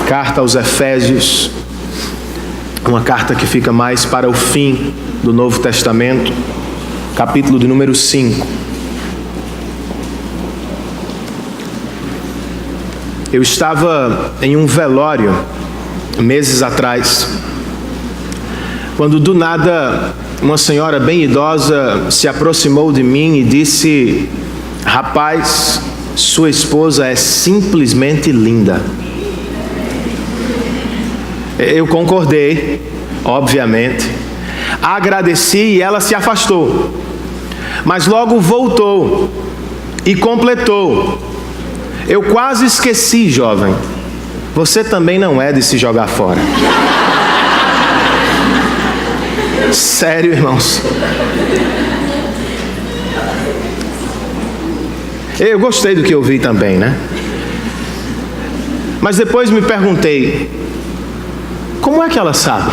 Carta aos Efésios, uma carta que fica mais para o fim do Novo Testamento, capítulo de número 5. Eu estava em um velório meses atrás, quando do nada uma senhora bem idosa se aproximou de mim e disse: "Rapaz, sua esposa é simplesmente linda." Eu concordei, obviamente, agradeci e ela se afastou, mas logo voltou e completou: "Eu quase esqueci, jovem, você também não é de se jogar fora." Sério, irmãos. Eu gostei do que eu vi também, né? Mas depois me perguntei: como é que ela sabe?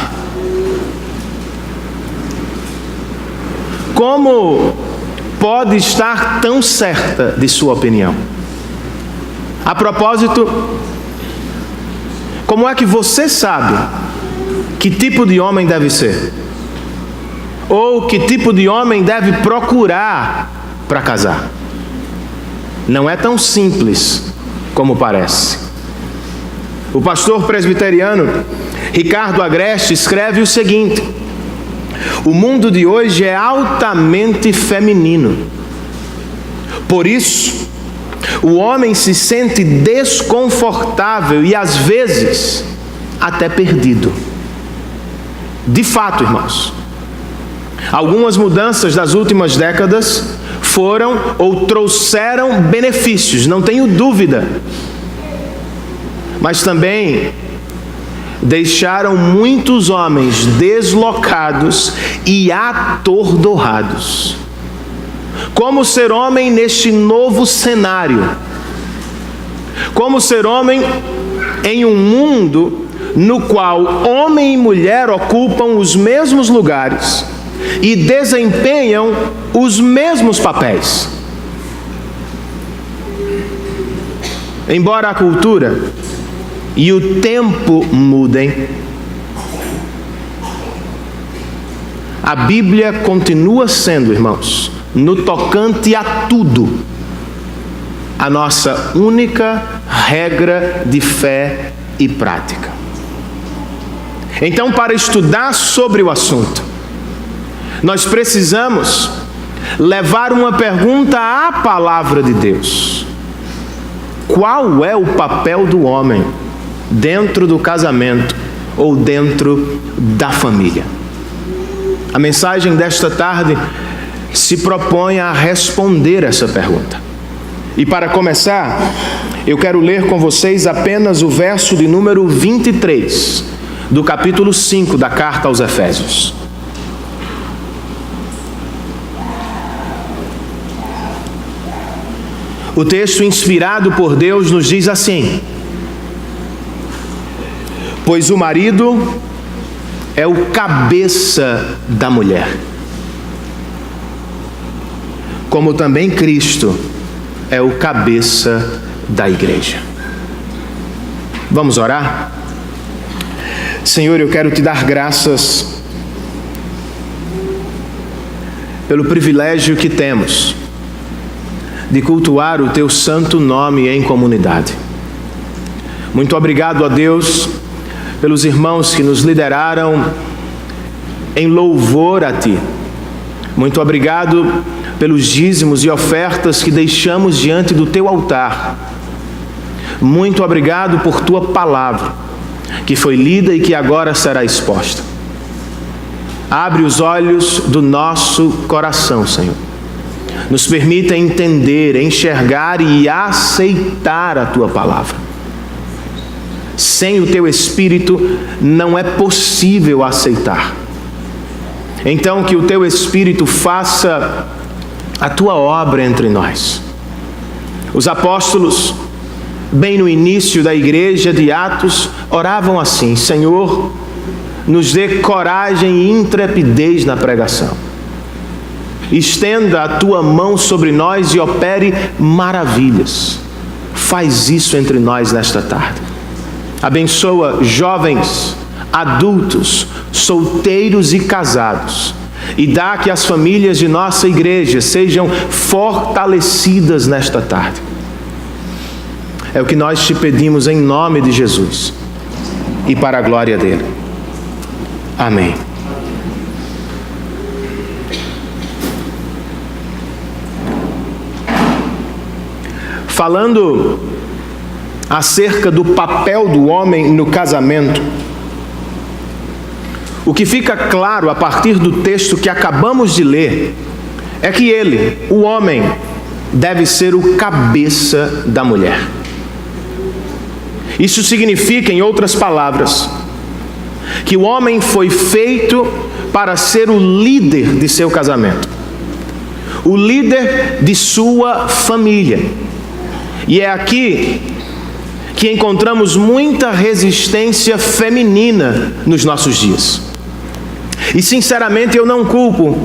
Como pode estar tão certa de sua opinião? A propósito, como é que você sabe que tipo de homem deve ser? Ou que tipo de homem deve procurar para casar? Não é tão simples como parece. O pastor presbiteriano Ricardo Agreste escreve o seguinte: o mundo de hoje é altamente feminino. Por isso, o homem se sente desconfortável e às vezes até perdido. De fato, irmãos, algumas mudanças das últimas décadas foram ou trouxeram benefícios, não tenho dúvida, mas também deixaram muitos homens deslocados e atordoados. Como ser homem neste novo cenário? Como ser homem em um mundo no qual homem e mulher ocupam os mesmos lugares e desempenham os mesmos papéis? Embora a cultura e o tempo mudem, a Bíblia continua sendo, irmãos, no tocante a tudo, a nossa única regra de fé e prática. Então, para estudar sobre o assunto, nós precisamos levar uma pergunta à palavra de Deus: qual é o papel do homem dentro do casamento ou dentro da família? A mensagem desta tarde se propõe a responder essa pergunta. E para começar, eu quero ler com vocês apenas o verso de número 23 do capítulo 5 da carta aos Efésios. O texto inspirado por Deus nos diz assim: pois o marido é o cabeça da mulher, como também Cristo é o cabeça da igreja. Vamos orar? Senhor, eu quero te dar graças pelo privilégio que temos de cultuar o teu santo nome em comunidade. Muito obrigado a Deus pelos irmãos que nos lideraram em louvor a ti. Muito obrigado pelos dízimos e ofertas que deixamos diante do teu altar. Muito obrigado por tua palavra, que foi lida e que agora será exposta. Abre os olhos do nosso coração, Senhor. Nos permita entender, enxergar e aceitar a tua palavra. Sem o teu Espírito não é possível aceitar. Então que o teu Espírito faça a tua obra entre nós. Os apóstolos, bem no início da igreja de Atos, oravam assim: Senhor, nos dê coragem e intrepidez na pregação. Estenda a tua mão sobre nós e opere maravilhas. Faz isso entre nós nesta tarde. Abençoa jovens, adultos, solteiros e casados. E dá que as famílias de nossa igreja sejam fortalecidas nesta tarde. É o que nós te pedimos em nome de Jesus e para a glória dele. Amém. Falando acerca do papel do homem no casamento, o que fica claro a partir do texto que acabamos de ler é que ele, o homem, deve ser o cabeça da mulher. Isso significa, em outras palavras, que o homem foi feito para ser o líder de seu casamento, o líder de sua família. E é aqui que encontramos muita resistência feminina nos nossos dias. E sinceramente eu não culpo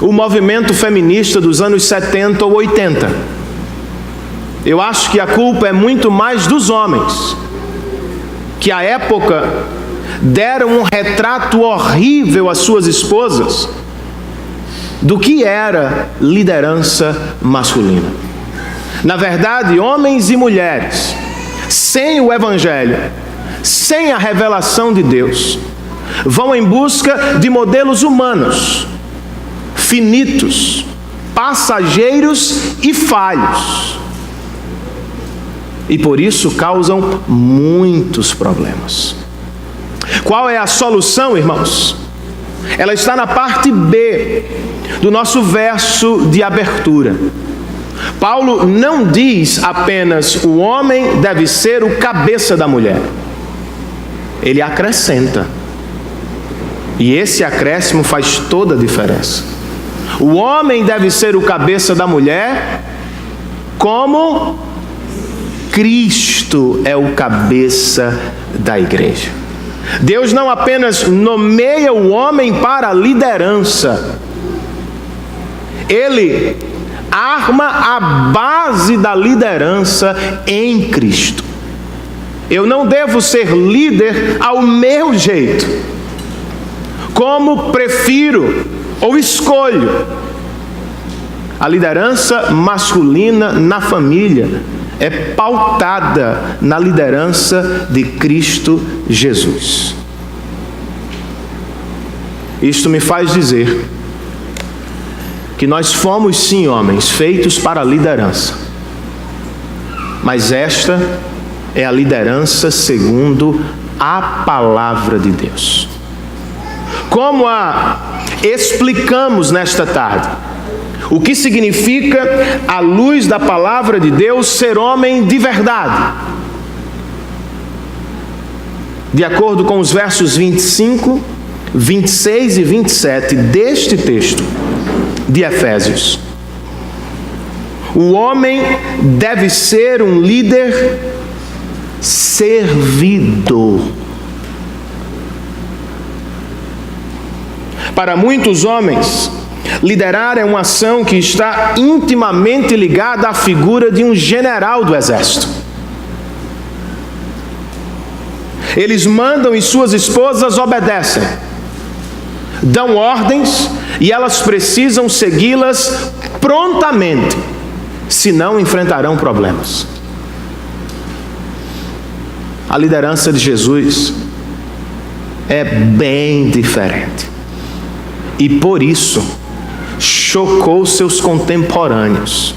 o movimento feminista dos anos 70 ou 80. Eu acho que a culpa é muito mais dos homens, que à época deram um retrato horrível às suas esposas do que era liderança masculina. Na verdade, homens e mulheres, sem o Evangelho, sem a revelação de Deus, vão em busca de modelos humanos, finitos, passageiros e falhos. E por isso causam muitos problemas. Qual é a solução, irmãos? Ela está na parte B do nosso verso de abertura. Paulo não diz apenas o homem deve ser o cabeça da mulher. Ele acrescenta. E esse acréscimo faz toda a diferença. O homem deve ser o cabeça da mulher, como Cristo é o cabeça da igreja. Deus não apenas nomeia o homem para a liderança, Ele arma a base da liderança em Cristo. Eu não devo ser líder ao meu jeito, como prefiro ou escolho. A liderança masculina na família é pautada na liderança de Cristo Jesus. Isto me faz dizer que nós fomos sim homens feitos para a liderança, mas esta é a liderança segundo a palavra de Deus. Como a explicamos nesta tarde? O que significa, à luz da palavra de Deus, ser homem de verdade? De acordo com os versos 25, 26 e 27 deste texto de Efésios, o homem deve ser um líder servidor. Para muitos homens, liderar é uma ação que está intimamente ligada à figura de um general do exército. Eles mandam e suas esposas obedecem, dão ordens e elas precisam segui-las prontamente, senão enfrentarão problemas. A liderança de Jesus é bem diferente. E por isso, chocou seus contemporâneos.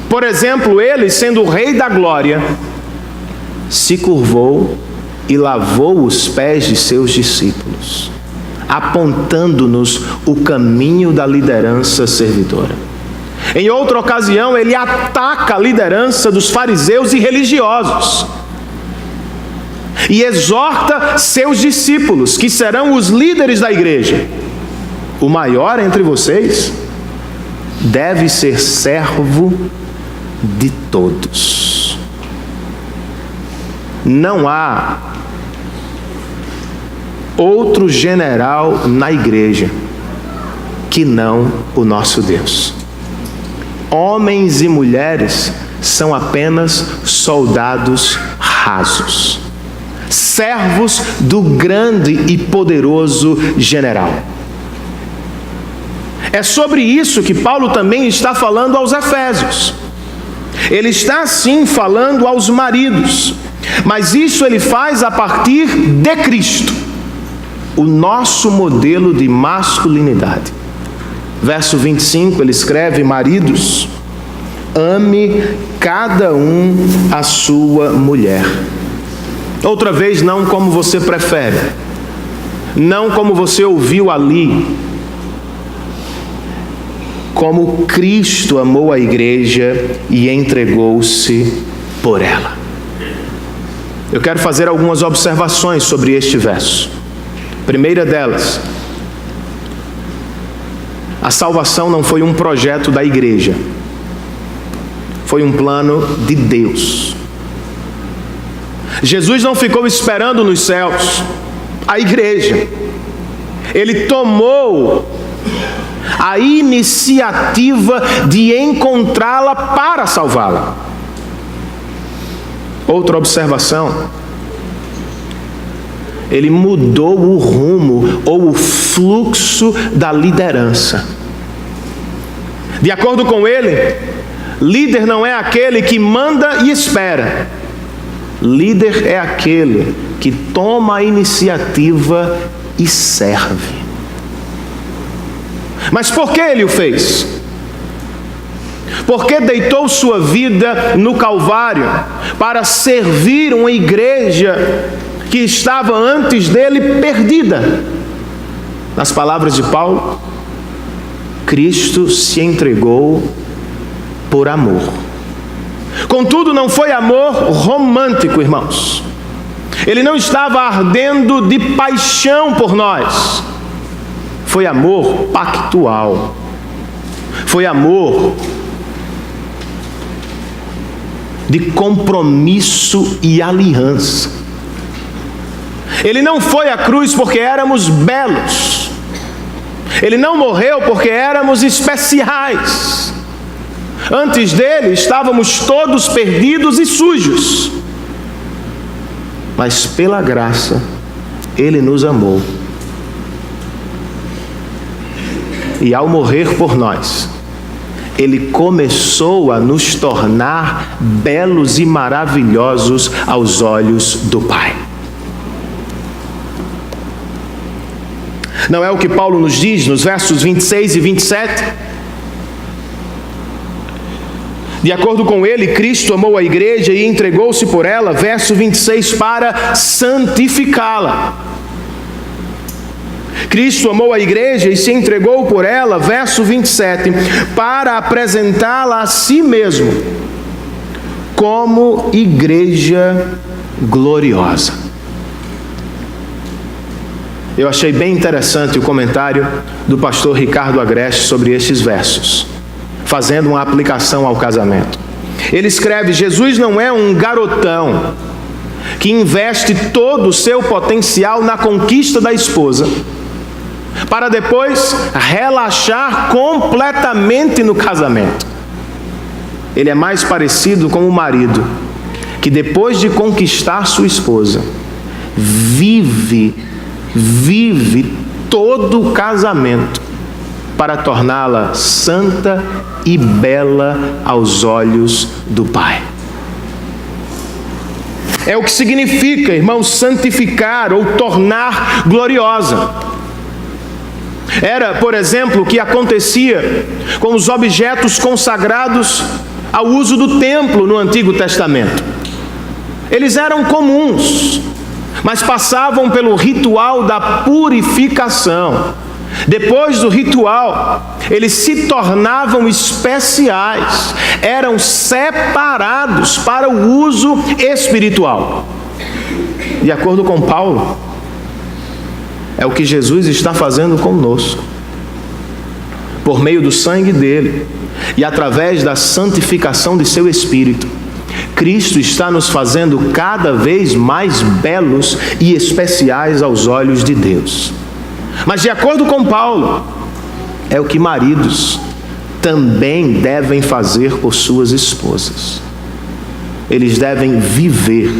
Por exemplo, ele, sendo o Rei da Glória, se curvou e lavou os pés de seus discípulos, apontando-nos o caminho da liderança servidora. Em outra ocasião, ele ataca a liderança dos fariseus e religiosos e exorta seus discípulos, que serão os líderes da igreja. O maior entre vocês deve ser servo de todos. Não há outro general na igreja que não o nosso Deus. Homens e mulheres são apenas soldados rasos, servos do grande e poderoso general. É sobre isso que Paulo também está falando aos Efésios. Ele está sim falando aos maridos, mas isso ele faz a partir de Cristo, o nosso modelo de masculinidade. Verso 25, ele escreve: maridos, ame cada um a sua mulher. Outra vez, não como você prefere, não como você ouviu ali, como Cristo amou a igreja e entregou-se por ela. Eu quero fazer algumas observações sobre este verso. Primeira delas, a salvação não foi um projeto da igreja, foi um plano de Deus. Jesus não ficou esperando nos céus a igreja, ele tomou a iniciativa de encontrá-la para salvá-la. Outra observação: ele mudou o rumo ou o fluxo da liderança. De acordo com ele, líder não é aquele que manda e espera. Líder é aquele que toma a iniciativa e serve. Mas por que ele o fez? Porque deitou sua vida no Calvário para servir uma igreja que estava antes dele perdida. Nas palavras de Paulo, Cristo se entregou por amor. Contudo, não foi amor romântico, irmãos. Ele não estava ardendo de paixão por nós. Foi amor pactual. Foi amor de compromisso e aliança. Ele não foi à cruz porque éramos belos. Ele não morreu porque éramos especiais. Antes dele estávamos todos perdidos e sujos. Mas pela graça, ele nos amou. E ao morrer por nós, ele começou a nos tornar belos e maravilhosos aos olhos do Pai. Não é o que Paulo nos diz nos versos 26 e 27? De acordo com ele, Cristo amou a igreja e entregou-se por ela, verso 26, para santificá-la. Cristo amou a igreja e se entregou por ela, verso 27, para apresentá-la a si mesmo como igreja gloriosa. Eu achei bem interessante o comentário do pastor Ricardo Agreste sobre estes versos, fazendo uma aplicação ao casamento. Ele escreve: Jesus não é um garotão que investe todo o seu potencial na conquista da esposa, para depois relaxar completamente no casamento. Ele é mais parecido com o marido que, depois de conquistar sua esposa, vive todo o casamento para torná-la santa e bela aos olhos do Pai. É o que significa, irmãos, santificar ou tornar gloriosa. Era, por exemplo, o que acontecia com os objetos consagrados ao uso do templo no Antigo Testamento. Eles eram comuns, mas passavam pelo ritual da purificação. Depois do ritual, eles se tornavam especiais, eram separados para o uso espiritual. De acordo com Paulo, é o que Jesus está fazendo conosco. Por meio do sangue dele e através da santificação de seu Espírito, Cristo está nos fazendo cada vez mais belos e especiais aos olhos de Deus. Mas de acordo com Paulo, é o que maridos também devem fazer por suas esposas. Eles devem viver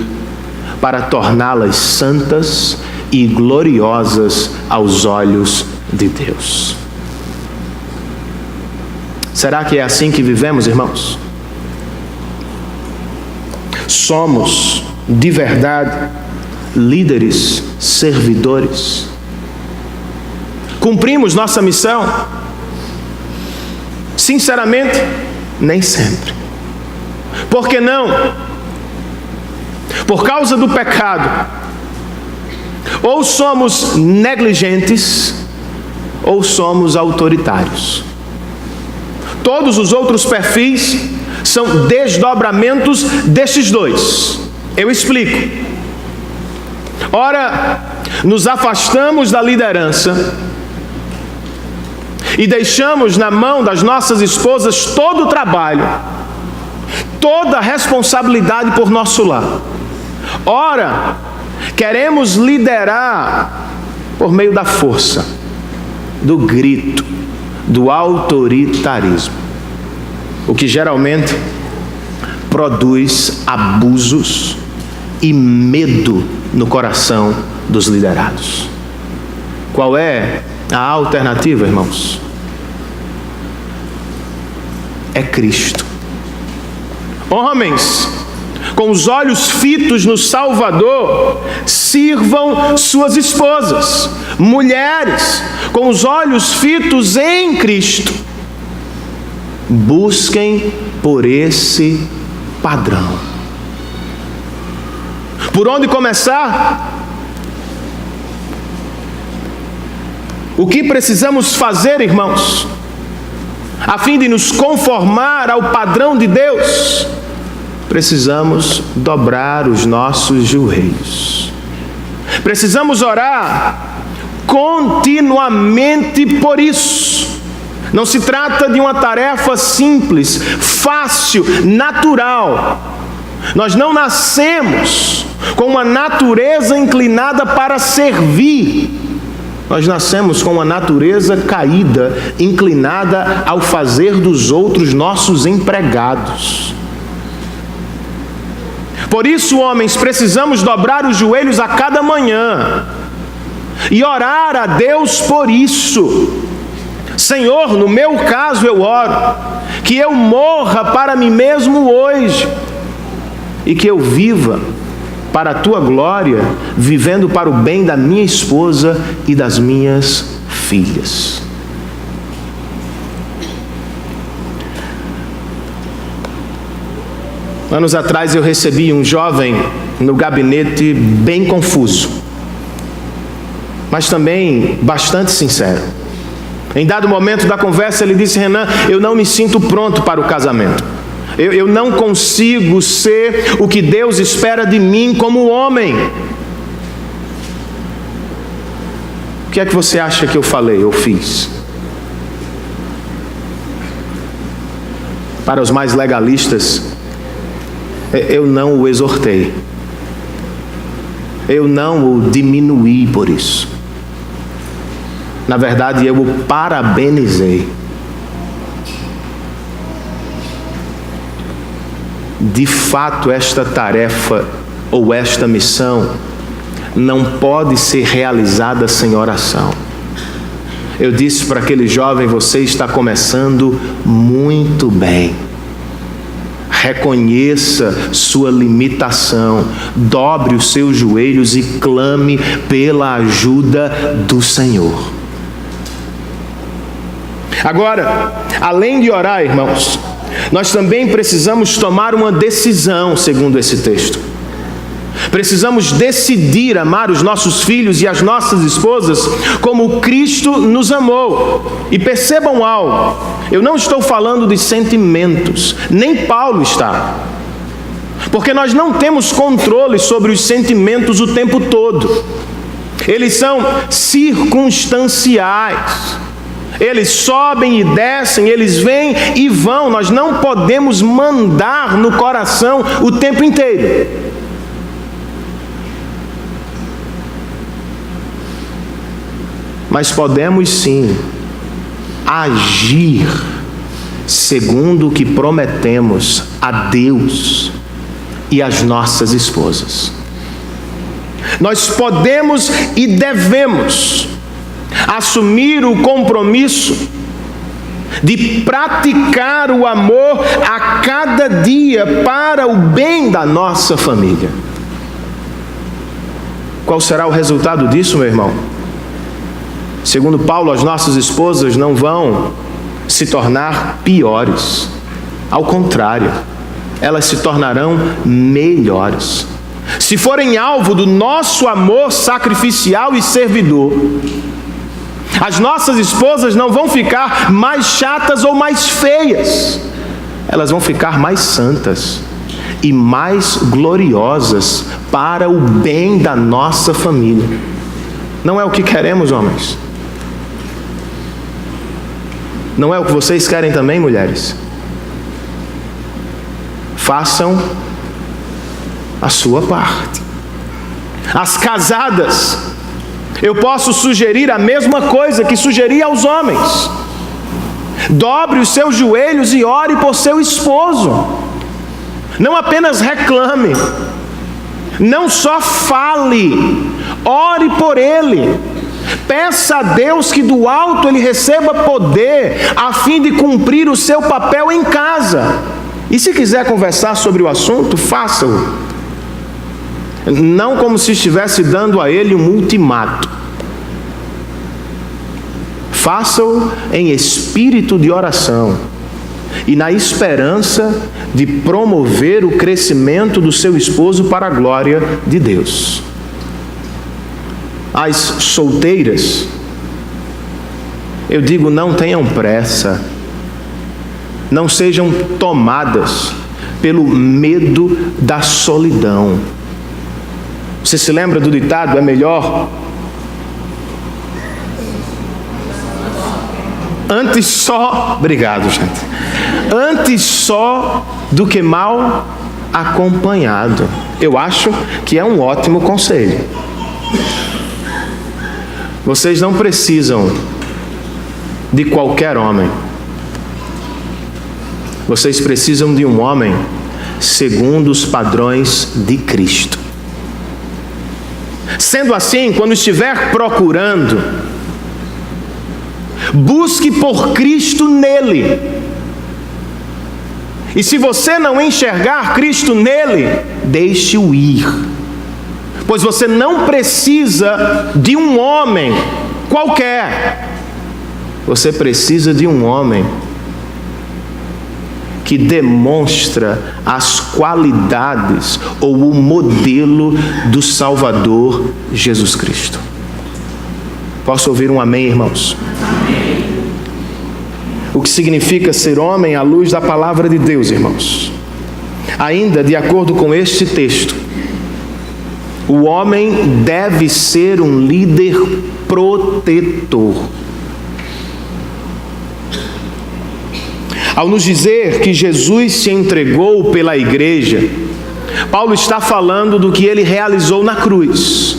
para torná-las santas e gloriosas aos olhos de Deus. Será que é assim que vivemos, irmãos? Somos, de verdade, líderes, servidores? Cumprimos nossa missão? Sinceramente, nem sempre. Por que não? Por causa do pecado. Ou somos negligentes, ou somos autoritários. Todos os outros perfis são desdobramentos destes dois. Eu explico. Ora, nos afastamos da liderança e deixamos na mão das nossas esposas todo o trabalho, toda a responsabilidade por nosso lar. Ora, queremos liderar por meio da força, do grito, do autoritarismo, o que geralmente produz abusos e medo no coração dos liderados. Qual é a alternativa, irmãos? É Cristo. Homens, com os olhos fitos no Salvador, sirvam suas esposas. Mulheres, com os olhos fitos em Cristo, busquem por esse padrão. Por onde começar? O que precisamos fazer, irmãos, a fim de nos conformar ao padrão de Deus? Precisamos dobrar os nossos joelhos. Precisamos orar continuamente por isso. Não se trata de uma tarefa simples, fácil, natural. Nós não nascemos com uma natureza inclinada para servir. Nós nascemos com uma natureza caída, inclinada ao fazer dos outros nossos empregados. Por isso, homens, precisamos dobrar os joelhos a cada manhã e orar a Deus por isso. Senhor, no meu caso eu oro que eu morra para mim mesmo hoje e que eu viva para a Tua glória, vivendo para o bem da minha esposa e das minhas filhas. Anos atrás eu recebi um jovem no gabinete bem confuso, mas também bastante sincero. Em dado momento da conversa ele disse: Renan, eu não me sinto pronto para o casamento. Eu não consigo ser o que Deus espera de mim como homem. O que é que você acha que eu falei ou fiz? Para os mais legalistas, eu não o exortei. Eu não o diminuí por isso. Na verdade, eu o parabenizei. De fato, esta tarefa ou esta missão não pode ser realizada sem oração. Eu disse para aquele jovem: você está começando muito bem. Reconheça sua limitação, dobre os seus joelhos e clame pela ajuda do Senhor. Agora, além de orar, irmãos, nós também precisamos tomar uma decisão, segundo esse texto. Precisamos decidir amar os nossos filhos e as nossas esposas como Cristo nos amou. E percebam algo, eu não estou falando de sentimentos, nem Paulo está. Porque nós não temos controle sobre os sentimentos o tempo todo. Eles são circunstanciais. Eles sobem e descem, eles vêm e vão. Nós não podemos mandar no coração o tempo inteiro. Mas podemos sim agir segundo o que prometemos a Deus e às nossas esposas. Nós podemos e devemos assumir o compromisso de praticar o amor a cada dia para o bem da nossa família. Qual será o resultado disso, meu irmão? Segundo Paulo, as nossas esposas não vão se tornar piores. Ao contrário, elas se tornarão melhores. Se forem alvo do nosso amor sacrificial e servidor, as nossas esposas não vão ficar mais chatas ou mais feias. Elas vão ficar mais santas e mais gloriosas para o bem da nossa família. Não é o que queremos, homens? Não é o que vocês querem também, mulheres? Façam a sua parte. As casadas, eu posso sugerir a mesma coisa que sugeri aos homens. Dobre os seus joelhos e ore por seu esposo. Não apenas reclame, não só fale, ore por ele. Peça a Deus que do alto ele receba poder a fim de cumprir o seu papel em casa. E se quiser conversar sobre o assunto, faça-o. Não como se estivesse dando a ele um ultimato. Faça-o em espírito de oração e na esperança de promover o crescimento do seu esposo para a glória de Deus. As solteiras, eu digo, não tenham pressa, não sejam tomadas pelo medo da solidão. Você se lembra do ditado, é melhor antes só, obrigado, gente, antes só do que mal acompanhado. Eu acho que é um ótimo conselho. Vocês não precisam de qualquer homem. Vocês precisam de um homem segundo os padrões de Cristo. Sendo assim, quando estiver procurando, busque por Cristo nele. E se você não enxergar Cristo nele, deixe-o ir. Pois você não precisa de um homem qualquer. Você precisa de um homem que demonstra as qualidades ou o modelo do Salvador Jesus Cristo. Posso ouvir um amém, irmãos? Amém. O que significa ser homem à luz da palavra de Deus, irmãos? Ainda de acordo com este texto, o homem deve ser um líder protetor. Ao nos dizer que Jesus se entregou pela igreja, Paulo está falando do que ele realizou na cruz.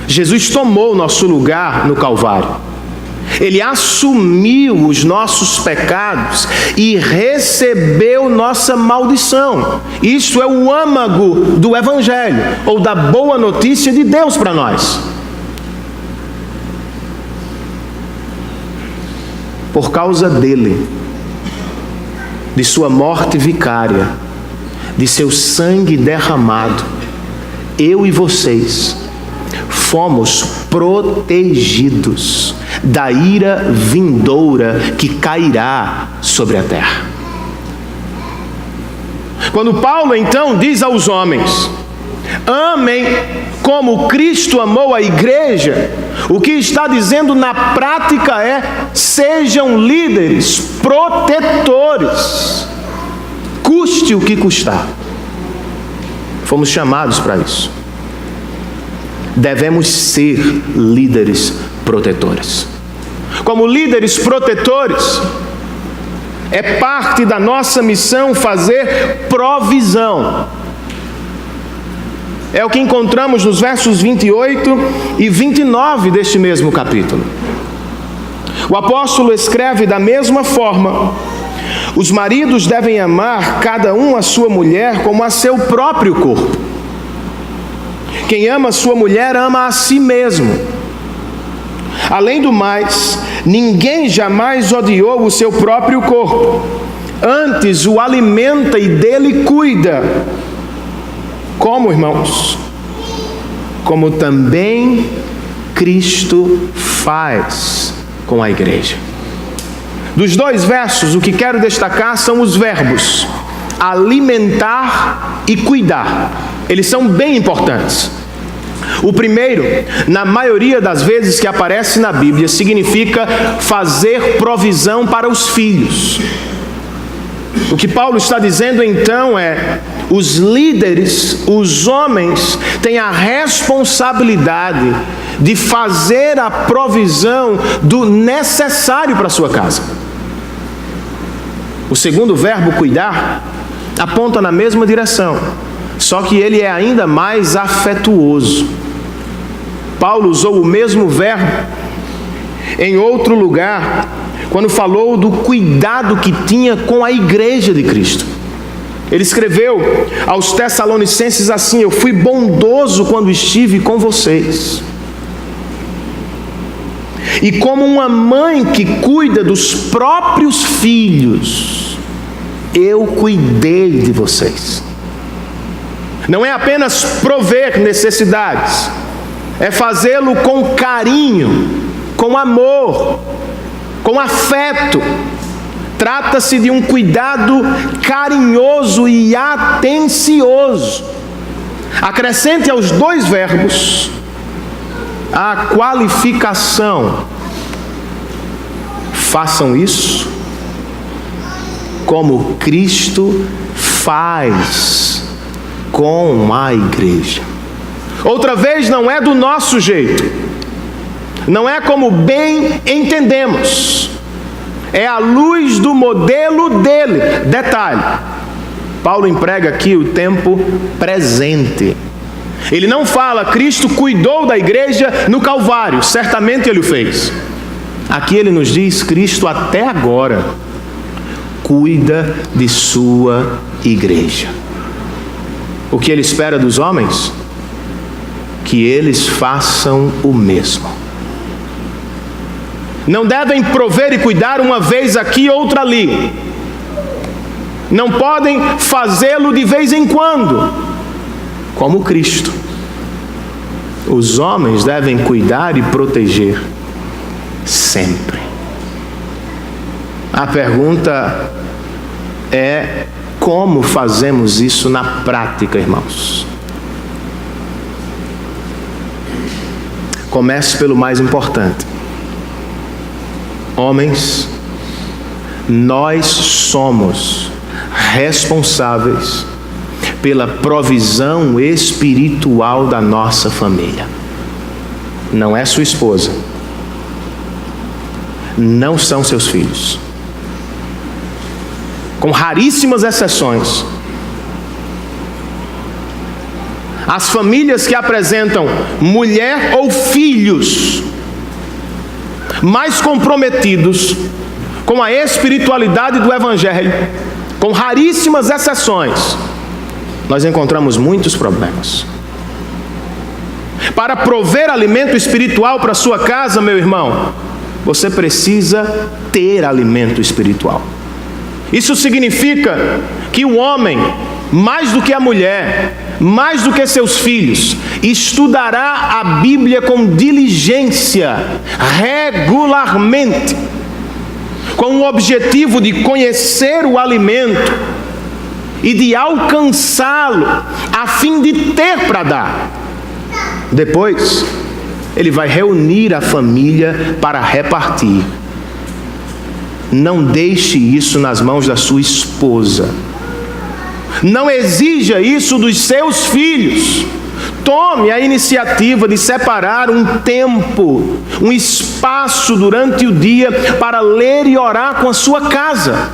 Jesus tomou nosso lugar no Calvário. Ele assumiu os nossos pecados e recebeu nossa maldição. Isso é o âmago do Evangelho, ou da boa notícia de Deus para nós. Por causa dele, de sua morte vicária, de seu sangue derramado, eu e vocês fomos protegidos da ira vindoura que cairá sobre a terra. Quando Paulo então diz aos homens: amem como Cristo amou a igreja, o que está dizendo na prática é: sejam líderes protetores, custe o que custar. Fomos chamados para isso. Devemos ser líderes protetores. Como líderes protetores, é parte da nossa missão fazer provisão. É o que encontramos nos versos 28 e 29 deste mesmo capítulo. O apóstolo escreve da mesma forma: os maridos devem amar cada um a sua mulher como a seu próprio corpo. Quem ama sua mulher ama a si mesmo. Além do mais, ninguém jamais odiou o seu próprio corpo. Antes o alimenta e dele cuida. Como, irmãos? Como também Cristo faz com a igreja. Dos 2 versos, o que quero destacar são os verbos alimentar e cuidar. Eles são bem importantes. O primeiro, na maioria das vezes que aparece na Bíblia, significa fazer provisão para os filhos. O que Paulo está dizendo então é: os líderes, os homens, têm a responsabilidade de fazer a provisão do necessário para a sua casa. O segundo verbo, cuidar, aponta na mesma direção, só que ele é ainda mais afetuoso. Paulo usou o mesmo verbo em outro lugar, quando falou do cuidado que tinha com a igreja de Cristo. Ele escreveu aos Tessalonicenses assim: eu fui bondoso quando estive com vocês. E como uma mãe que cuida dos próprios filhos, eu cuidei de vocês. Não é apenas prover necessidades, é fazê-lo com carinho, com amor, com afeto. Trata-se de um cuidado carinhoso e atencioso. Acrescente aos 2 verbos a qualificação: façam isso como Cristo faz com a igreja. Outra vez, não é do nosso jeito, não é como bem entendemos, é à luz do modelo dele. Detalhe: Paulo emprega aqui o tempo presente. Ele não fala Cristo cuidou da igreja no Calvário, certamente ele o fez. Aqui ele nos diz: Cristo até agora cuida de sua igreja. O que ele espera dos homens? Que eles façam o mesmo. Não devem prover e cuidar uma vez aqui, outra ali. Não podem fazê-lo de vez em quando, como Cristo. Os homens devem cuidar e proteger sempre. A pergunta é: como fazemos isso na prática, irmãos? Comece pelo mais importante. Homens, nós somos responsáveis pela provisão espiritual da nossa família. Não é sua esposa, não são seus filhos. Com raríssimas exceções, as famílias que apresentam mulher ou filhos mais comprometidos com a espiritualidade do Evangelho, com raríssimas exceções, nós encontramos muitos problemas. Para prover alimento espiritual para a sua casa, meu irmão, você precisa ter alimento espiritual. Isso significa que o homem, mais do que a mulher, mais do que seus filhos, estudará a Bíblia com diligência, regularmente, com o objetivo de conhecer o alimento e de alcançá-lo, a fim de ter para dar. Depois, ele vai reunir a família para repartir. Não deixe isso nas mãos da sua esposa. Não exija isso dos seus filhos. Tome a iniciativa de separar um tempo, um espaço durante o dia para ler e orar com a sua casa.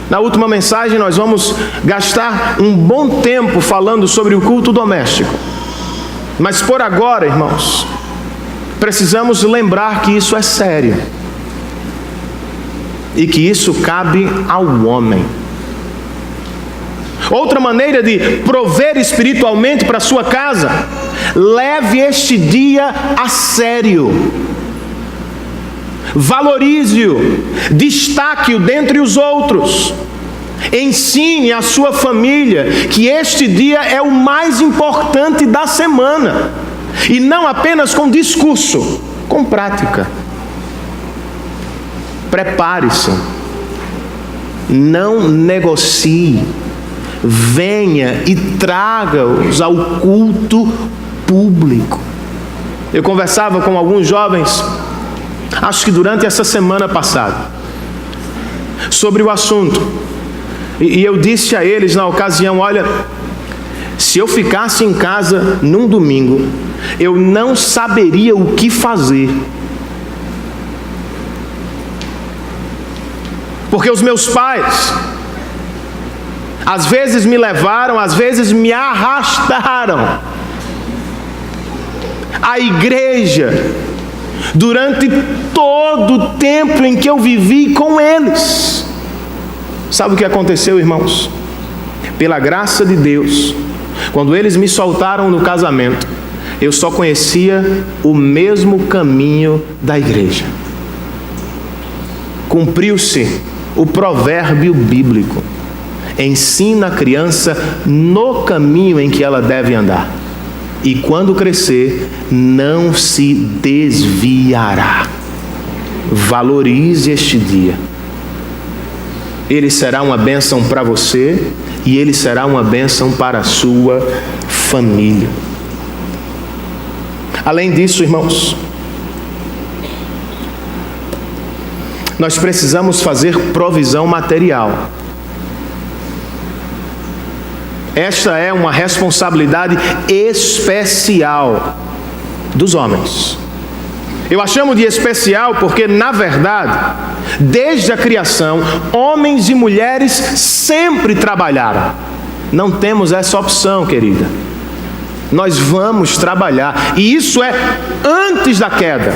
Na última mensagem nós vamos gastar um bom tempo falando sobre o culto doméstico. Mas por agora, irmãos, precisamos lembrar que isso é sério. E que isso cabe ao homem. Outra maneira de prover espiritualmente para a sua casa: leve este dia a sério. Valorize-o, destaque-o dentre os outros. Ensine a sua família que este dia é o mais importante da semana. E não apenas com discurso, com prática. Prepare-se. Não negocie. Venha e traga-os ao culto público. Eu conversava com alguns jovens, acho que durante essa semana passada, sobre o assunto. E eu disse a eles na ocasião: olha, se eu ficasse em casa num domingo, eu não saberia o que fazer. Porque os meus pais, às vezes me levaram, às vezes me arrastaram à igreja durante todo o tempo em que eu vivi com eles. Sabe o que aconteceu, irmãos? Pela graça de Deus, quando eles me soltaram no casamento, eu só conhecia o mesmo caminho da igreja. Cumpriu-se o provérbio bíblico: ensina a criança no caminho em que ela deve andar, e quando crescer, não se desviará. Valorize este dia. Ele será uma bênção para você e ele será uma bênção para a sua família. Além disso, irmãos, nós precisamos fazer provisão material. Esta é uma responsabilidade especial dos homens. Eu a chamo de especial porque, na verdade, desde a criação, homens e mulheres sempre trabalharam. Não temos essa opção, querida. Nós vamos trabalhar, e isso é antes da queda.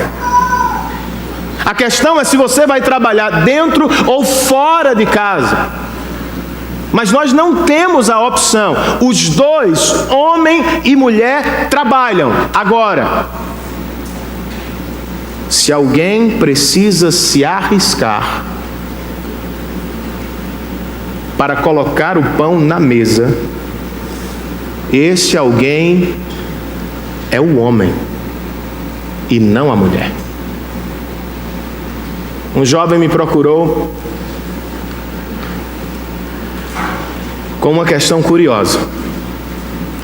A questão é se você vai trabalhar dentro ou fora de casa. Mas nós não temos a opção. Os dois, homem e mulher, trabalham. Agora, se alguém precisa se arriscar para colocar o pão na mesa, esse alguém é o homem e não a mulher. Um jovem me procurou com uma questão curiosa.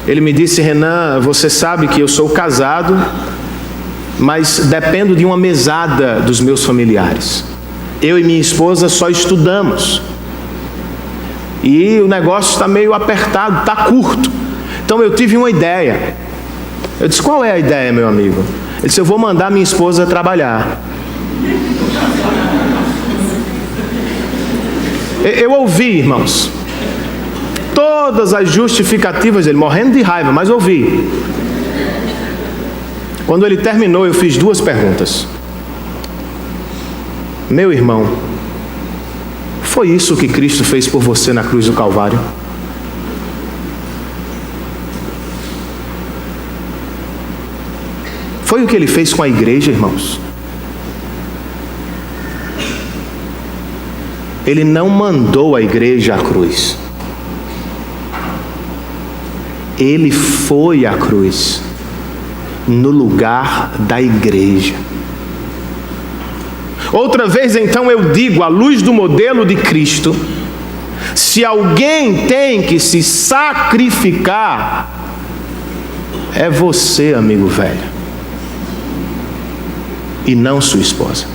Ele me disse: Renan, você sabe que eu sou casado, mas dependo de uma mesada dos meus familiares. Eu e minha esposa só estudamos. E o negócio está meio apertado, está curto. Então eu tive uma ideia. Eu disse: qual é a ideia, meu amigo? Ele disse: eu vou mandar minha esposa trabalhar. Eu ouvi, irmãos, todas as justificativas dele, morrendo de raiva, mas ouvi. Quando ele terminou, eu fiz duas perguntas. Meu irmão, foi isso que Cristo fez por você na cruz do Calvário? Foi o que ele fez com a igreja, irmãos? Ele não mandou a igreja à cruz. Ele foi à cruz no lugar da igreja. Outra vez, então, eu digo, à luz do modelo de Cristo, se alguém tem que se sacrificar, é você, amigo velho, e não sua esposa.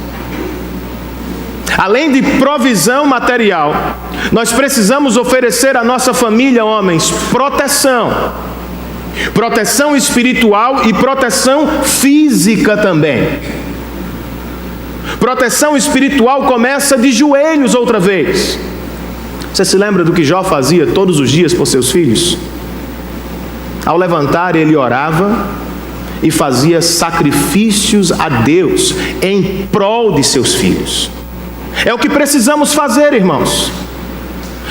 Além de provisão material, nós precisamos oferecer à nossa família, homens, proteção. Proteção espiritual e proteção física também. Proteção espiritual começa de joelhos outra vez. Você se lembra do que Jó fazia todos os dias por seus filhos? Ao levantar, ele orava e fazia sacrifícios a Deus em prol de seus filhos. É o que precisamos fazer, irmãos.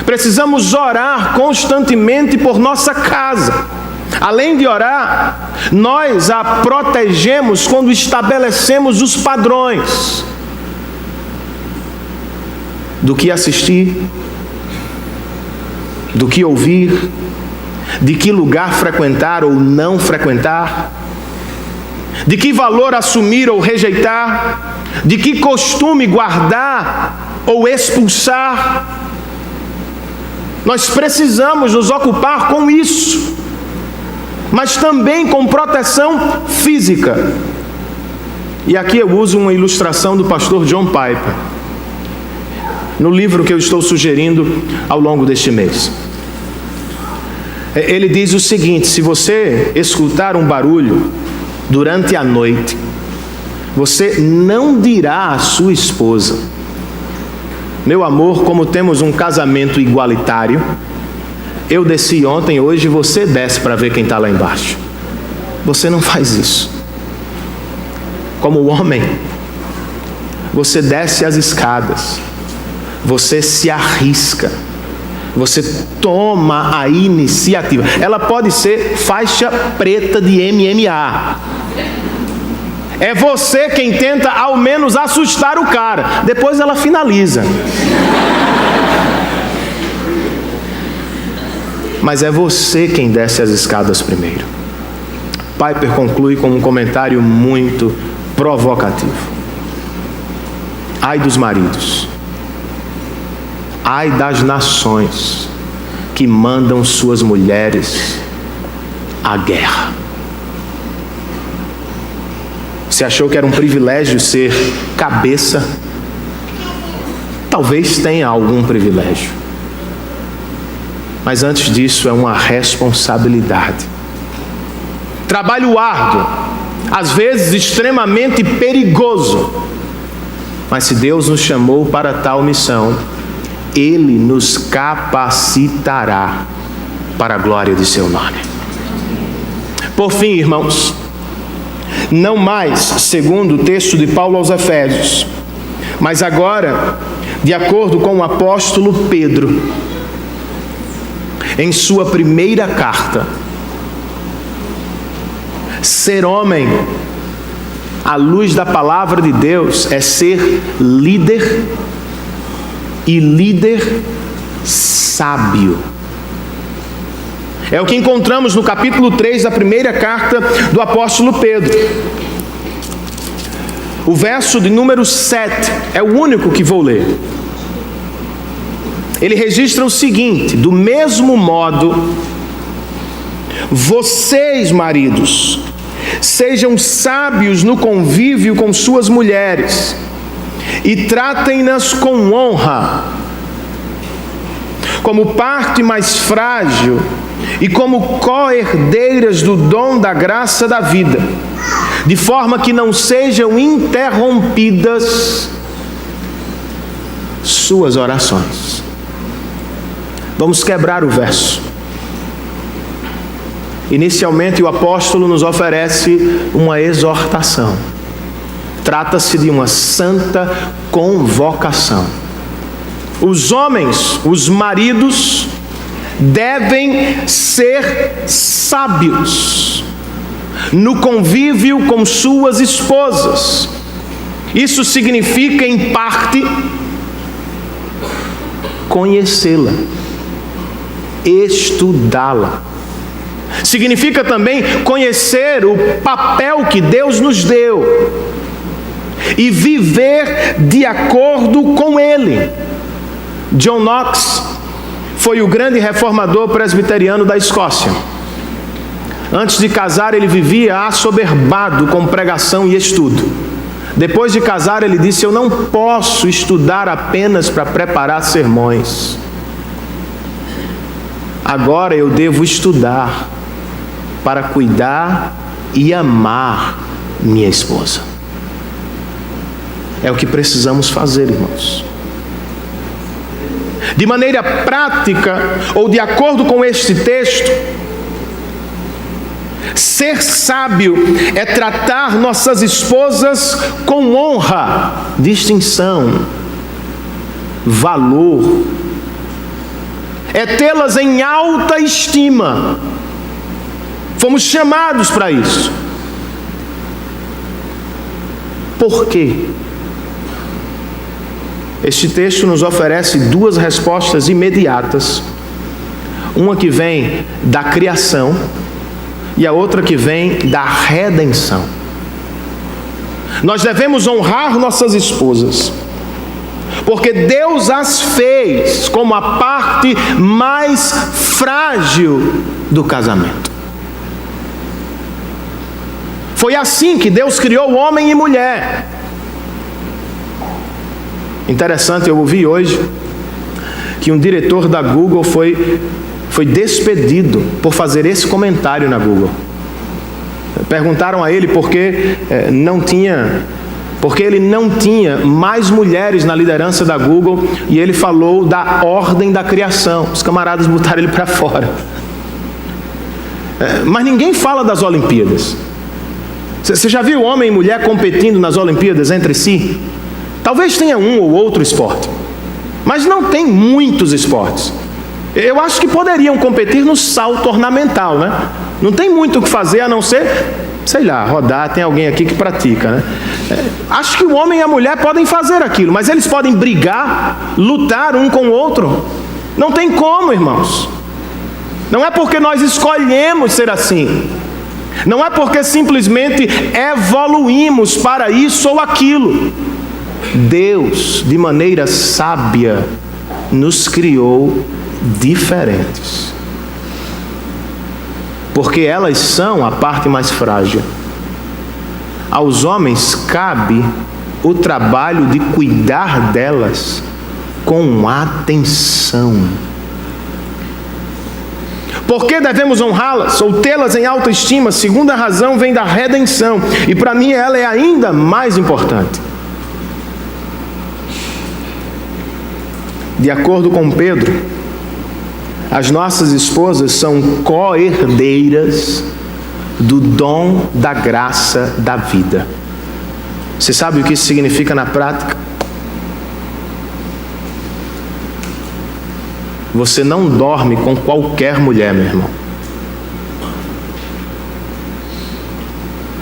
Precisamos orar constantemente por nossa casa. Além de orar, nós a protegemos quando estabelecemos os padrões do que assistir, do que ouvir, de que lugar frequentar ou não frequentar, de que valor assumir ou rejeitar, de que costume guardar ou expulsar. Nós precisamos nos ocupar com isso, mas também com proteção física. E aqui eu uso uma ilustração do pastor John Piper, no livro que eu estou sugerindo ao longo deste mês. Ele diz o seguinte: se você escutar um barulho durante a noite, você não dirá à sua esposa: meu amor, como temos um casamento igualitário, eu desci ontem, hoje você desce para ver quem está lá embaixo. Você não faz isso. Como homem, você desce as escadas, você se arrisca, você toma a iniciativa. Ela pode ser faixa preta de MMA. É você quem tenta ao menos assustar o cara. Depois ela finaliza. Mas é você quem desce as escadas primeiro. Piper conclui com um comentário muito provocativo. Ai dos maridos, ai das nações que mandam suas mulheres à guerra. Você achou que era um privilégio ser cabeça? Talvez tenha algum privilégio, mas antes disso é uma responsabilidade. Trabalho árduo, às vezes extremamente perigoso, mas se Deus nos chamou para tal missão, Ele nos capacitará para a glória de seu nome. Por fim, irmãos, não mais segundo o texto de Paulo aos Efésios, mas agora, de acordo com o apóstolo Pedro, em sua primeira carta, ser homem à luz da palavra de Deus é ser líder, e líder sábio. É o que encontramos no capítulo 3 da primeira carta do apóstolo Pedro. O verso de número 7 é o único que vou ler. Ele registra o seguinte: do mesmo modo, vocês, maridos, sejam sábios no convívio com suas mulheres e tratem-nas com honra, como parte mais frágil e como co-herdeiras do dom da graça da vida, de forma que não sejam interrompidas suas orações. Vamos quebrar o verso. Inicialmente o apóstolo nos oferece uma exortação. Trata-se de uma santa convocação. Os homens, os maridos, devem ser sábios no convívio com suas esposas. Isso significa, em parte, conhecê-la, estudá-la. Significa também conhecer o papel que Deus nos deu e viver de acordo com ele. John Knox foi o grande reformador presbiteriano da Escócia. Antes de casar, ele vivia assoberbado com pregação e estudo. Depois de casar, ele disse: eu não posso estudar apenas para preparar sermões. Agora eu devo estudar para cuidar e amar minha esposa. É o que precisamos fazer, irmãos. De maneira prática, ou de acordo com este texto, ser sábio é tratar nossas esposas com honra, distinção, valor é tê-las em alta estima. Fomos chamados para isso. Por quê? Este texto nos oferece duas respostas imediatas. Uma que vem da criação e a outra que vem da redenção. Nós devemos honrar nossas esposas, porque Deus as fez como a parte mais frágil do casamento. Foi assim que Deus criou homem e mulher. Interessante, eu ouvi hoje que um diretor da Google foi despedido por fazer esse comentário na Google. Perguntaram a ele por que ele não tinha mais mulheres na liderança da Google, e ele falou da ordem da criação. Os camaradas botaram ele para fora. Mas ninguém fala das Olimpíadas. Você já viu homem e mulher competindo nas Olimpíadas entre si? Talvez tenha um ou outro esporte, mas não tem muitos esportes. Eu acho que poderiam competir no salto ornamental, né? Não tem muito o que fazer a não ser, sei lá, rodar. Tem alguém aqui que pratica, né? Acho que o homem e a mulher podem fazer aquilo, mas eles podem brigar, lutar um com o outro? Não tem como, irmãos. Não é porque nós escolhemos ser assim. Não é porque simplesmente evoluímos para isso ou aquilo. Deus, de maneira sábia, nos criou diferentes, porque elas são a parte mais frágil. Aos homens cabe o trabalho de cuidar delas com atenção. Por que devemos honrá-las ou tê-las em alta estima? A segunda razão vem da redenção, e para mim ela é ainda mais importante. De acordo com Pedro, as nossas esposas são co-herdeiras do dom da graça da vida. Você sabe o que isso significa na prática? Você não dorme com qualquer mulher, meu irmão.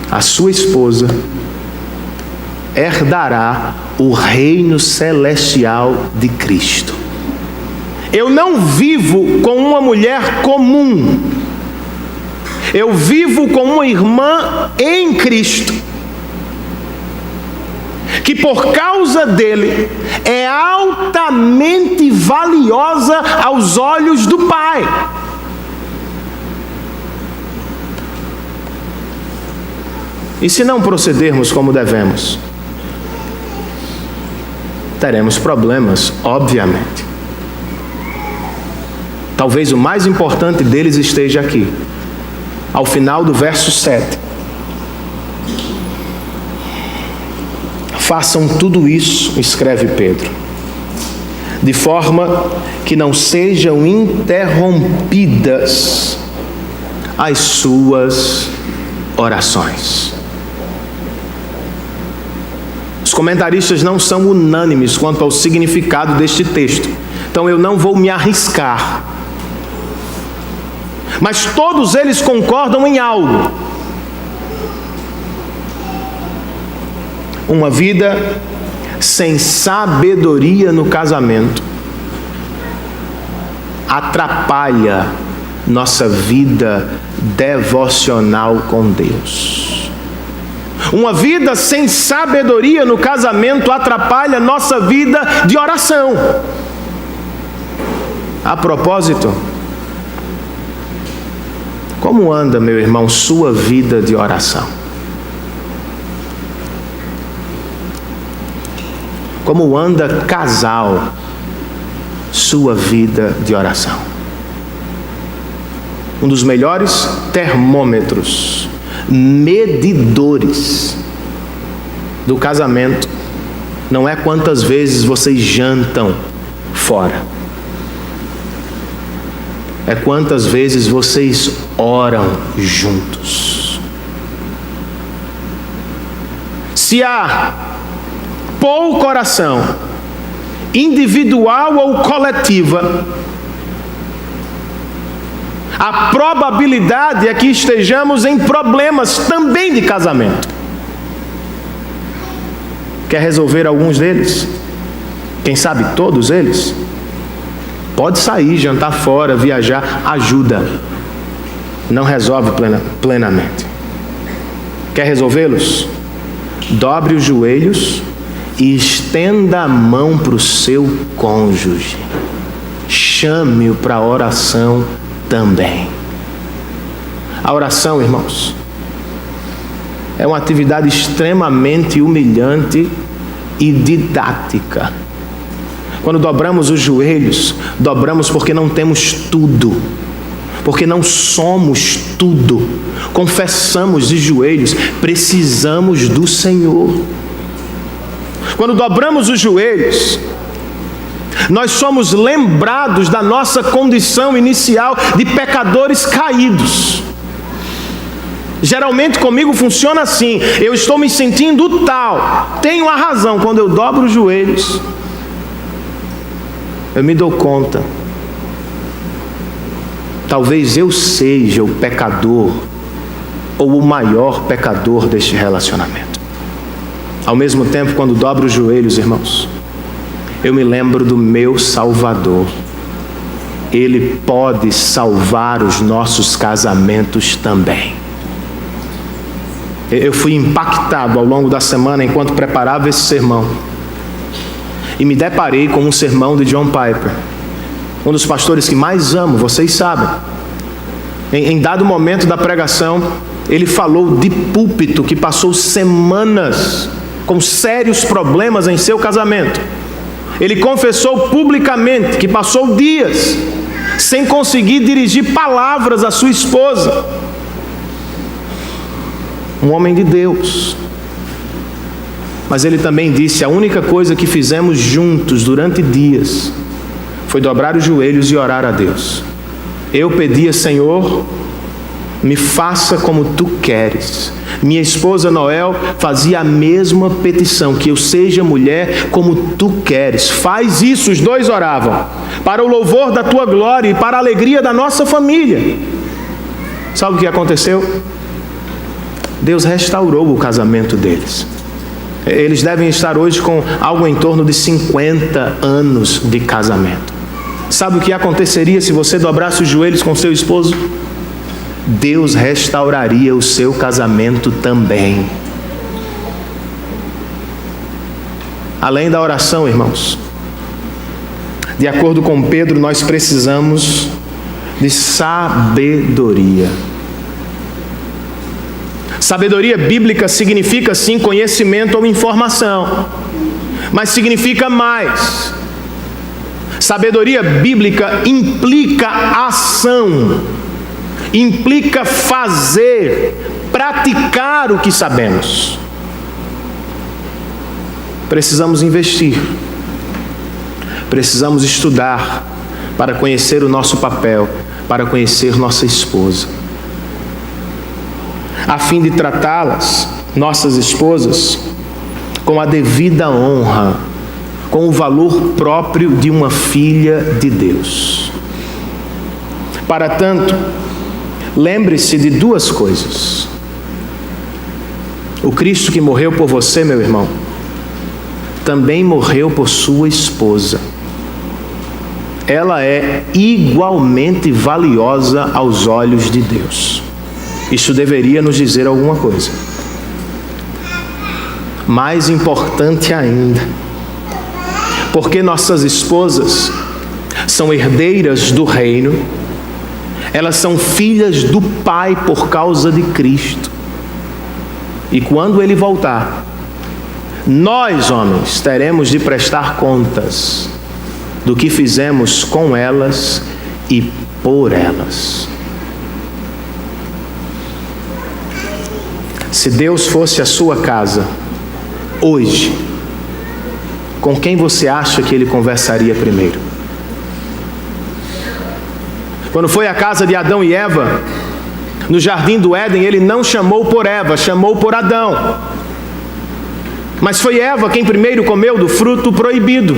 A sua esposa herdará o reino celestial de Cristo. Eu não vivo com uma mulher comum. Eu vivo com uma irmã em Cristo, que por causa dele é altamente valiosa aos olhos do Pai. E se não procedermos como devemos, teremos problemas, obviamente. Talvez o mais importante deles esteja aqui, ao final do verso 7. Façam tudo isso, escreve Pedro, de forma que não sejam interrompidas as suas orações. Os comentaristas não são unânimes quanto ao significado deste texto, então eu não vou me arriscar. Mas todos eles concordam em algo. Uma vida sem sabedoria no casamento atrapalha nossa vida devocional com Deus. Uma vida sem sabedoria no casamento atrapalha nossa vida de oração. A propósito, como anda, meu irmão, sua vida de oração? Como anda, casal, sua vida de oração? Um dos melhores termômetros, medidores do casamento, não é quantas vezes vocês jantam fora, é quantas vezes vocês oram juntos. Se há pouca oração, individual ou coletiva, a probabilidade é que estejamos em problemas também de casamento. Quer resolver alguns deles? Quem sabe todos eles? Pode sair, jantar fora, viajar, ajuda. Não resolve plenamente. Quer resolvê-los? Dobre os joelhos e estenda a mão para o seu cônjuge. Chame-o para a oração também. A oração, irmãos, é uma atividade extremamente humilhante e didática. Quando dobramos os joelhos, dobramos porque não temos tudo, porque não somos tudo. Confessamos de joelhos, precisamos do Senhor. Quando dobramos os joelhos, nós somos lembrados da nossa condição inicial de pecadores caídos. Geralmente comigo funciona assim: eu estou me sentindo tal, tenho a razão. Quando eu dobro os joelhos, eu me dou conta, talvez eu seja o pecador ou o maior pecador deste relacionamento. Ao mesmo tempo, quando dobro os joelhos, irmãos, eu me lembro do meu Salvador. Ele pode salvar os nossos casamentos também. Eu fui impactado ao longo da semana enquanto preparava esse sermão e me deparei com um sermão de John Piper, um dos pastores que mais amo, vocês sabem. Em dado momento da pregação, ele falou de púlpito que passou semanas com sérios problemas em seu casamento. Ele confessou publicamente que passou dias sem conseguir dirigir palavras à sua esposa. Um homem de Deus. Mas ele também disse: a única coisa que fizemos juntos durante dias foi dobrar os joelhos e orar a Deus. Eu pedia: Senhor, me faça como tu queres. Minha esposa Noel fazia a mesma petição, que eu seja mulher como tu queres. Faz isso. Os dois oravam para o louvor da tua glória e para a alegria da nossa família. Sabe o que aconteceu? Deus restaurou o casamento deles. Eles devem estar hoje com algo em torno de 50 anos de casamento. Sabe o que aconteceria se você dobrasse os joelhos com seu esposo? Deus restauraria o seu casamento também. Além da oração, irmãos, de acordo com Pedro, nós precisamos de sabedoria. Sabedoria bíblica significa sim conhecimento ou informação, mas significa mais. Sabedoria bíblica implica ação, implica fazer, praticar o que sabemos. Precisamos investir, precisamos estudar para conhecer o nosso papel, para conhecer nossa esposa, a fim de tratá-las, nossas esposas, com a devida honra, com o valor próprio de uma filha de Deus. Para tanto, lembre-se de duas coisas. O Cristo que morreu por você, meu irmão, também morreu por sua esposa. Ela é igualmente valiosa aos olhos de Deus. Isso deveria nos dizer alguma coisa. Mais importante ainda, porque nossas esposas são herdeiras do reino, elas são filhas do Pai por causa de Cristo. E quando Ele voltar, nós, homens, teremos de prestar contas do que fizemos com elas e por elas. Se Deus fosse a sua casa, hoje, com quem você acha que Ele conversaria primeiro? Quando foi à casa de Adão e Eva, no jardim do Éden, Ele não chamou por Eva, chamou por Adão. Mas foi Eva quem primeiro comeu do fruto proibido.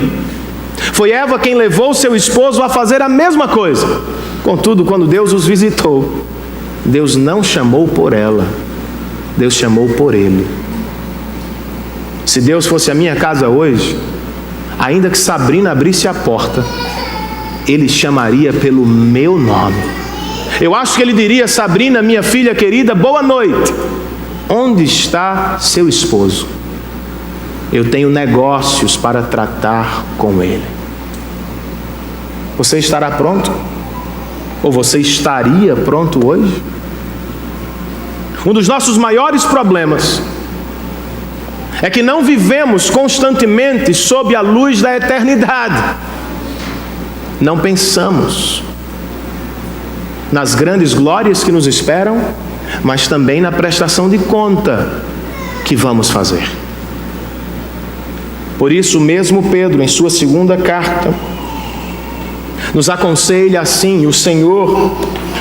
Foi Eva quem levou seu esposo a fazer a mesma coisa. Contudo, quando Deus os visitou, Deus não chamou por ela, Deus chamou por ele. Se Deus fosse a minha casa hoje, ainda que Sabrina abrisse a porta, Ele chamaria pelo meu nome. Eu acho que Ele diria: Sabrina, minha filha querida, boa noite. Onde está seu esposo? Eu tenho negócios para tratar com ele. Você estará pronto? Ou você estaria pronto hoje? Um dos nossos maiores problemas é que não vivemos constantemente sob a luz da eternidade. Não pensamos nas grandes glórias que nos esperam, mas também na prestação de conta que vamos fazer. Por isso mesmo Pedro, em sua segunda carta, nos aconselha assim: o Senhor,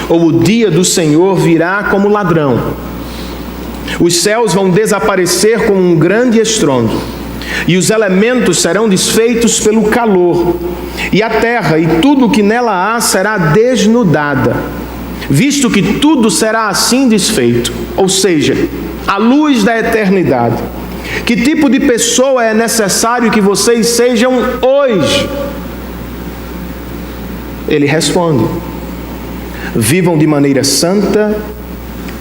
ou o dia do Senhor virá como ladrão. Os céus vão desaparecer com um grande estrondo, e os elementos serão desfeitos pelo calor, e a terra e tudo o que nela há será desnudada, visto que tudo será assim desfeito, ou seja, à luz da eternidade. Que tipo de pessoa é necessário que vocês sejam hoje? Ele responde: vivam de maneira santa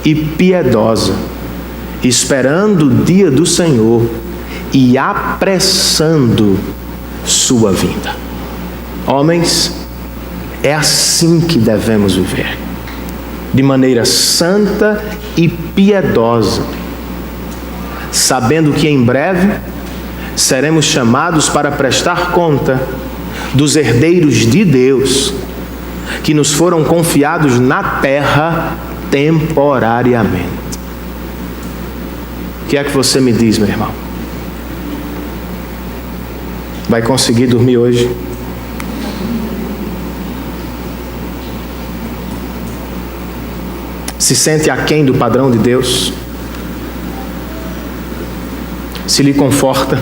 e piedosa, esperando o dia do Senhor e apressando sua vinda. Homens, é assim que devemos viver, de maneira santa e piedosa, sabendo que em breve seremos chamados para prestar conta dos herdeiros de Deus, que nos foram confiados na terra temporariamente. O que é que você me diz, meu irmão? Vai conseguir dormir hoje? Se sente aquém do padrão de Deus? Se lhe conforta,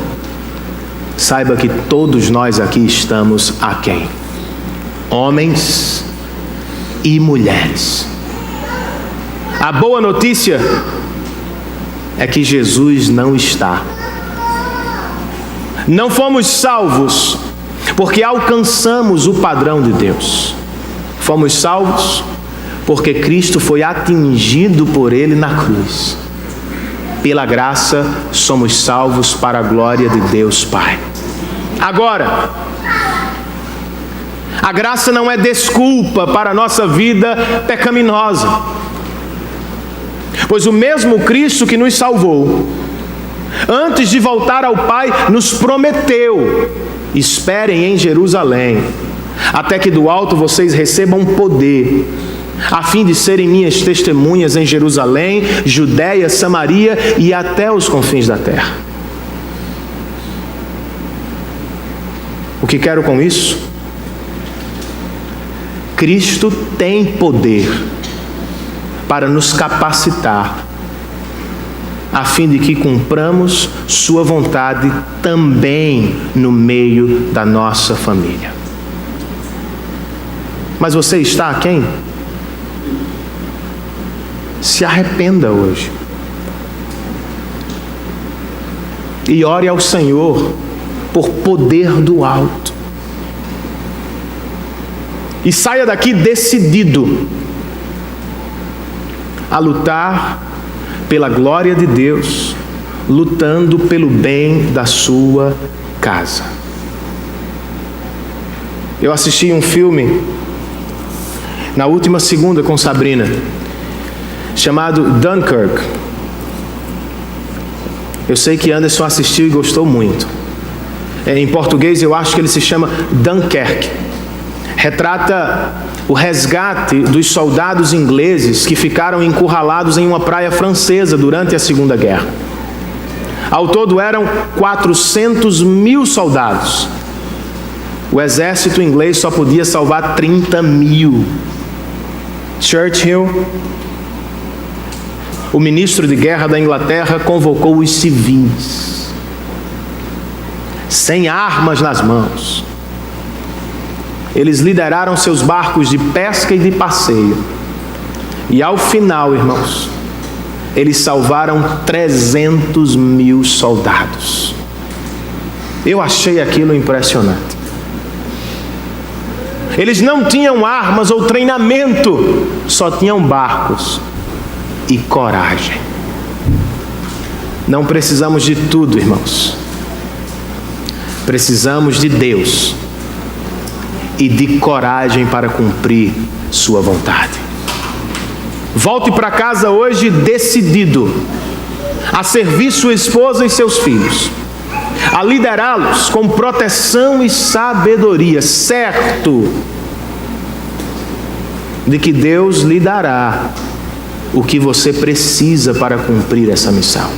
saiba que todos nós aqui estamos aquém. Homens e mulheres. A boa notícia é que Jesus não está. Não fomos salvos porque alcançamos o padrão de Deus. Fomos salvos porque Cristo foi atingido por Ele na cruz. Pela graça somos salvos para a glória de Deus Pai. Agora, a graça não é desculpa para a nossa vida pecaminosa, pois o mesmo Cristo que nos salvou, antes de voltar ao Pai, nos prometeu: esperem em Jerusalém, até que do alto vocês recebam poder, a fim de serem minhas testemunhas em Jerusalém, Judeia, Samaria e até os confins da terra. O que quero com isso? Cristo tem poder para nos capacitar, a fim de que cumpramos sua vontade também no meio da nossa família. Mas você está aquém? Se arrependa hoje e ore ao Senhor por poder do alto, e saia daqui decidido a lutar pela glória de Deus, lutando pelo bem da sua casa. Eu assisti um filme na última segunda com Sabrina, chamado Dunkirk. Eu sei que Anderson assistiu e gostou muito. Em português eu acho que ele se chama Dunkerque. Retrata o resgate dos soldados ingleses que ficaram encurralados em uma praia francesa durante a Segunda Guerra. Ao todo eram 400 mil soldados. O exército inglês só podia salvar 30 mil. Churchill, o ministro de guerra da Inglaterra, convocou os civis, sem armas nas mãos, Eles lideraram seus barcos de pesca e de passeio. E ao final, irmãos, eles salvaram 300.000 soldados. Eu achei aquilo impressionante. Eles não tinham armas ou treinamento, só tinham barcos e coragem. Não precisamos de tudo, irmãos. Precisamos de Deus e de coragem para cumprir sua vontade. Volte para casa hoje decidido a servir sua esposa e seus filhos, a liderá-los com proteção e sabedoria, certo de que Deus lhe dará o que você precisa para cumprir essa missão.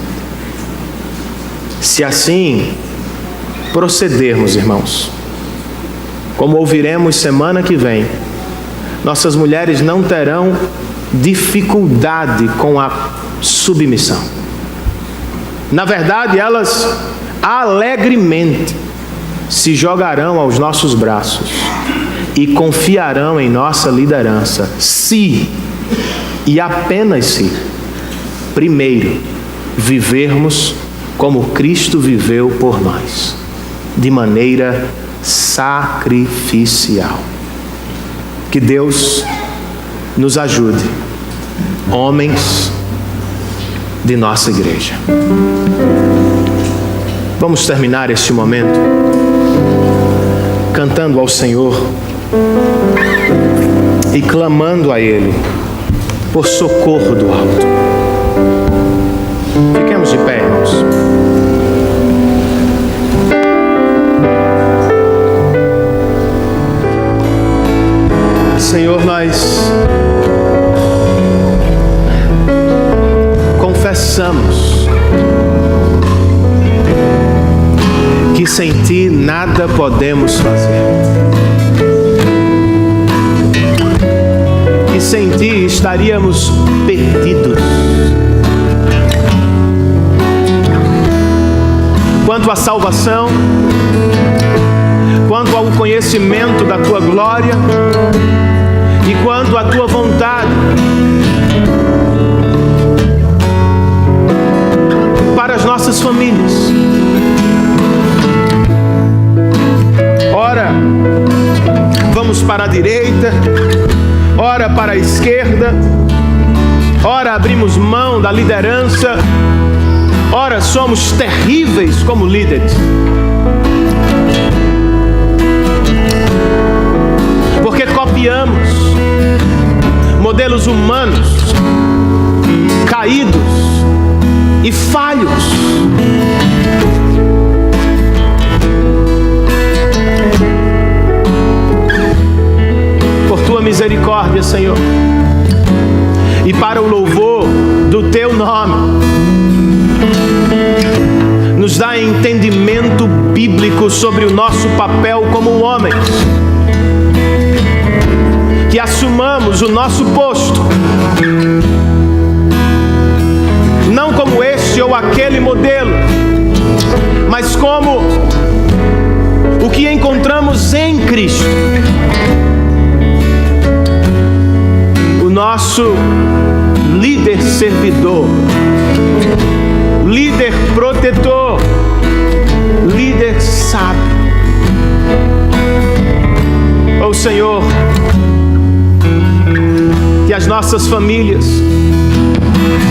Se assim procedermos, irmãos, como ouviremos semana que vem, nossas mulheres não terão dificuldade com a submissão. Na verdade, elas alegremente se jogarão aos nossos braços e confiarão em nossa liderança, se e apenas se, primeiro, vivermos como Cristo viveu por nós, de maneira sacrificial. Que Deus nos ajude, homens de nossa igreja. Vamos terminar este momento cantando ao Senhor e clamando a Ele por socorro do alto. Fiquemos de pé, irmãos. Senhor, nós confessamos que sem Ti nada podemos fazer, que sem Ti estaríamos perdidos. Quanto à salvação, quanto ao conhecimento da Tua glória e quanto à Tua vontade para as nossas famílias. Ora, vamos para a direita, ora para a esquerda, ora abrimos mão da liderança, ora somos terríveis como líderes. Porque copiamos modelos humanos, caídos e falhos. Por Tua misericórdia, Senhor, e para o louvor do Teu nome, nos dá entendimento bíblico sobre o nosso papel como homens, que assumamos o nosso posto, não como este ou aquele modelo, mas como o que encontramos em Cristo, o nosso líder servidor, líder protetor, líder sábio. Ó Senhor, que as nossas famílias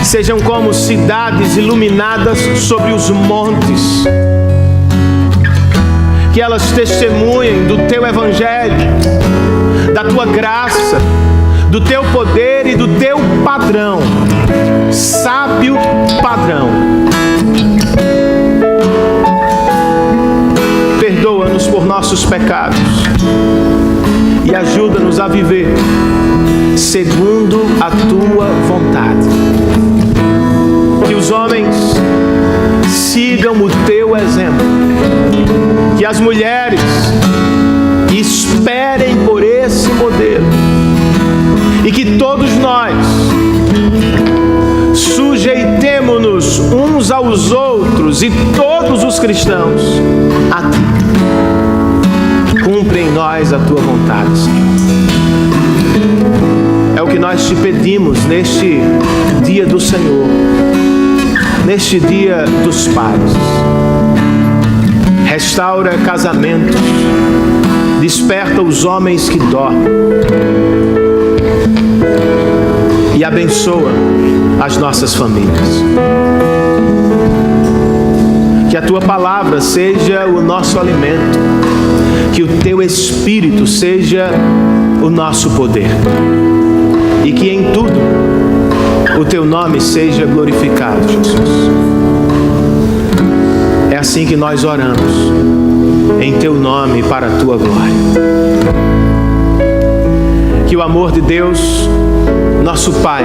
sejam como cidades iluminadas sobre os montes, que elas testemunhem do Teu Evangelho, da Tua graça, do Teu poder e do Teu padrão, sábio padrão. Perdoa-nos por nossos pecados e ajuda-nos a viver segundo a Tua vontade. Que os homens sigam o Teu exemplo, que as mulheres esperem por esse modelo, e que todos nós sujeitemo-nos uns aos outros, e todos os cristãos a Ti, cumpre em nós a tua vontade, Senhor. É o que nós te pedimos neste dia do Senhor, neste dia dos pais. Restaura casamentos, desperta os homens que dormem e abençoa as nossas famílias. Que a tua palavra seja o nosso alimento, que o teu Espírito seja o nosso poder, e que em tudo o teu nome seja glorificado, Jesus. É assim que nós oramos, em teu nome, para a tua glória. Que o amor de Deus, nosso Pai,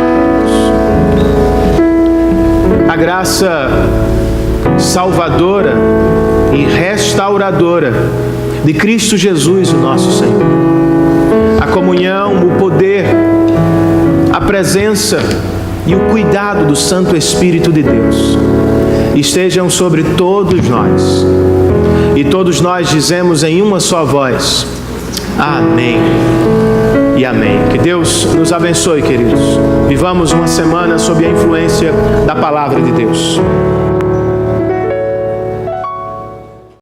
a graça salvadora e restauradora de Cristo Jesus, o nosso Senhor, a comunhão, o poder, a presença e o cuidado do Santo Espírito de Deus estejam sobre todos nós. E todos nós dizemos em uma só voz: amém e amém. Que Deus nos abençoe, queridos. Vivamos uma semana sob a influência da palavra de Deus.